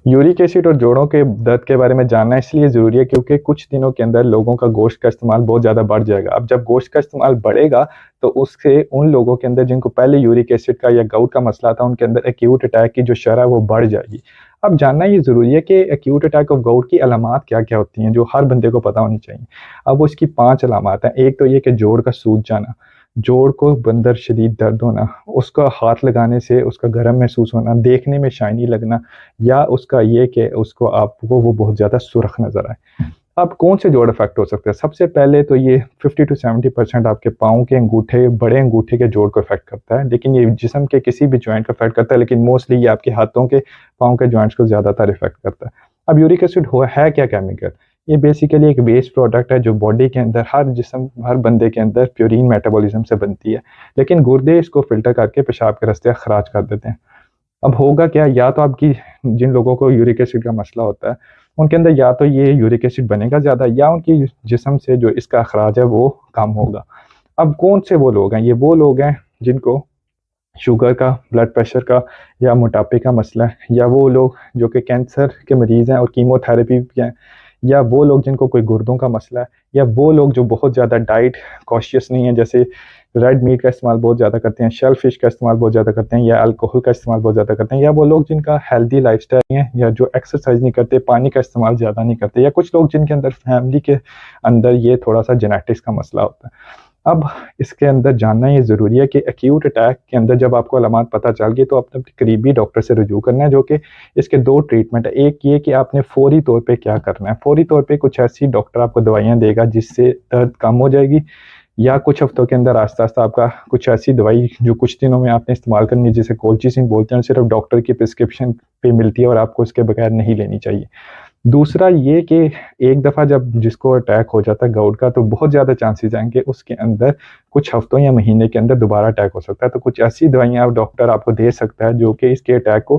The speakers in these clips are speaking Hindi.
यूरिक एसिड और जोड़ों के दर्द के बारे में जानना इसलिए ज़रूरी है क्योंकि कुछ दिनों के अंदर लोगों का गोश्त का इस्तेमाल बहुत ज़्यादा बढ़ जाएगा। अब जब गोश्त का इस्तेमाल बढ़ेगा तो उससे उन लोगों के अंदर जिनको पहले यूरिक एसिड का या गाउट का मसला था, उनके अंदर एक्यूट अटैक की जो शरह वो बढ़ जाएगी। अब जानना ये ज़रूरी है कि एक्यूट अटैक ऑफ गाउट की अलामात क्या-क्या होती हैं, जो हर बंदे को पता होनी चाहिए। अब वो इसकी 5 अलामात हैं। एक तो ये कि जोड़ का सूज जाना, जोड़ को अंदर शदीद दर्द होना, उसका हाथ लगाने से उसका गर्म महसूस होना, देखने में शाइनी लगना, या उसका ये कि उसको आपको वो बहुत ज़्यादा सुर्ख नज़र आए। अब कौन से जोड़ अफेक्ट हो सकते हैं? सबसे पहले तो ये 50 टू 70% आपके पाँव के अंगूठे, बड़े अंगूठे के जोड़ को अफेक्ट करता है, लेकिन ये जिस्म के किसी भी जॉइंट को अफेक्ट करता है, लेकिन मोस्टली ये आपके हाथों के, पाँव के जॉइंट्स को ज़्यादातर इफेक्ट करता है। अब यूरिक एसिड है क्या केमिकल? ये बेसिकली एक वेस्ट प्रोडक्ट है जो बॉडी के अंदर हर बंदे के अंदर प्यूरिन मेटाबॉलिज्म से बनती है, लेकिन गुर्दे इसको फिल्टर करके पेशाब के रास्ते खराज कर देते हैं। अब होगा क्या, या तो आपकी जिन लोगों को यूरिक एसिड का मसला होता है उनके अंदर या तो ये यूरिक एसिड बनेगा ज़्यादा, या उनकी जिस्म से जो इसका अखराज है वो कम होगा। अब कौन से वो लोग हैं? ये वो लोग हैं जिनको शुगर का, ब्लड प्रेशर का या मोटापे का मसला है, या वो लोग जो कि कैंसर के मरीज़ हैं और कीमोथेरेपी भी हैं, या वो लोग जिनको कोई गुर्दों का मसला है, या वो लोग जो बहुत ज़्यादा डाइट कॉशियस नहीं है, जैसे रेड मीट का इस्तेमाल बहुत ज़्यादा करते हैं, शेल फिश का इस्तेमाल बहुत ज़्यादा करते हैं, या अल्कोहल का इस्तेमाल बहुत ज़्यादा करते हैं, या वो लोग जिनका हेल्दी लाइफस्टाइल है, या जो एक्सरसाइज नहीं करते, पानी का इस्तेमाल ज़्यादा नहीं करते, या कुछ लोग जिनके अंदर फैमिली के अंदर ये थोड़ा सा जेनेटिक्स का मसला होता है। अब इसके अंदर जानना ये ज़रूरी है कि एक्यूट अटैक के अंदर जब आपको अलामात पता चल गई तो अपने करीबी डॉक्टर से रुजू करना है, जो कि इसके 2 ट्रीटमेंट है। एक ये कि आपने फ़ौरी तौर पे क्या करना है, फ़ौरी तौर पे कुछ ऐसी डॉक्टर आपको दवाइयाँ देगा जिससे दर्द कम हो जाएगी, या कुछ हफ्तों के अंदर आहिस्ता-आहिस्ता आपका कुछ ऐसी दवाई जो कुछ दिनों में आपने इस्तेमाल करनी है, जिसे कोलचिसिन बोलते हैं, सिर्फ डॉक्टर की प्रिस्क्रिप्शन पे मिलती है और आपको इसके बगैर नहीं लेनी चाहिए। दूसरा ये कि एक दफ़ा जब जिसको अटैक हो जाता है गाउट का, तो बहुत ज़्यादा चांसेस हैं कि उसके अंदर कुछ हफ्तों या महीने के अंदर दोबारा अटैक हो सकता है। तो कुछ ऐसी दवाइयाँ डॉक्टर आपको दे सकता है जो कि इसके अटैक को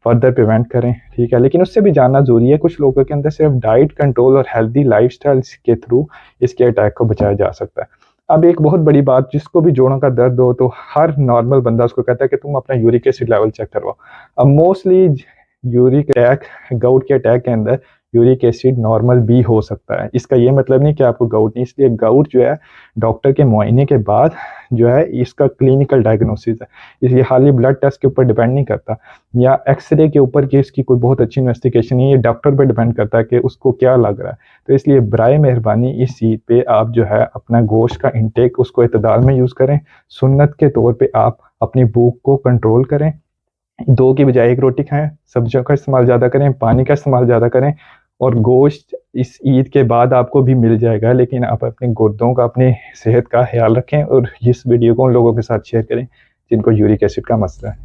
फर्दर प्रिवेंट करें, ठीक है? लेकिन उससे भी जानना ज़रूरी है, कुछ लोगों के अंदर सिर्फ डाइट कंट्रोल और हेल्दी लाइफ़स्टाइल के थ्रू इसके अटैक को बचाया जा सकता है। अब एक बहुत बड़ी बात, जिसको भी जोड़ों का दर्द हो तो हर नॉर्मल बंदा उसको कहता है कि तुम अपना यूरिक एसिड लेवल चेक करवाओ। अब मोस्टली यूरिक अटैक, गाउट के अटैक के अंदर यूरिक एसिड नॉर्मल भी हो सकता है। इसका ये मतलब नहीं कि आपको गाउट नहीं, इसलिए गाउट जो है डॉक्टर के मुआयने के बाद जो है इसका क्लिनिकल डायग्नोसिस है। इसलिए खाली ब्लड टेस्ट के ऊपर डिपेंड नहीं करता, या एक्सरे के ऊपर कि इसकी कोई बहुत अच्छी इन्वेस्टिगेशन नहीं है, ये डॉक्टर पर डिपेंड करता है कि उसको क्या लग रहा है। तो इसलिए बराए मेहरबानी इस चीज़ पे आप जो है अपना गोश्त का इंटेक उसको एतदाल में यूज़ करें। सुन्नत के तौर पे आप अपनी भूख को कंट्रोल करें, 2 की बजाय 1 रोटी खाएँ, सब्जियों का इस्तेमाल ज़्यादा करें, पानी का इस्तेमाल ज़्यादा करें, और गोश्त इस ईद के बाद आपको भी मिल जाएगा, लेकिन आप अपने गुर्दों का, अपनी सेहत का ख़्याल रखें और इस वीडियो को उन लोगों के साथ शेयर करें जिनको यूरिक एसिड का मसला है।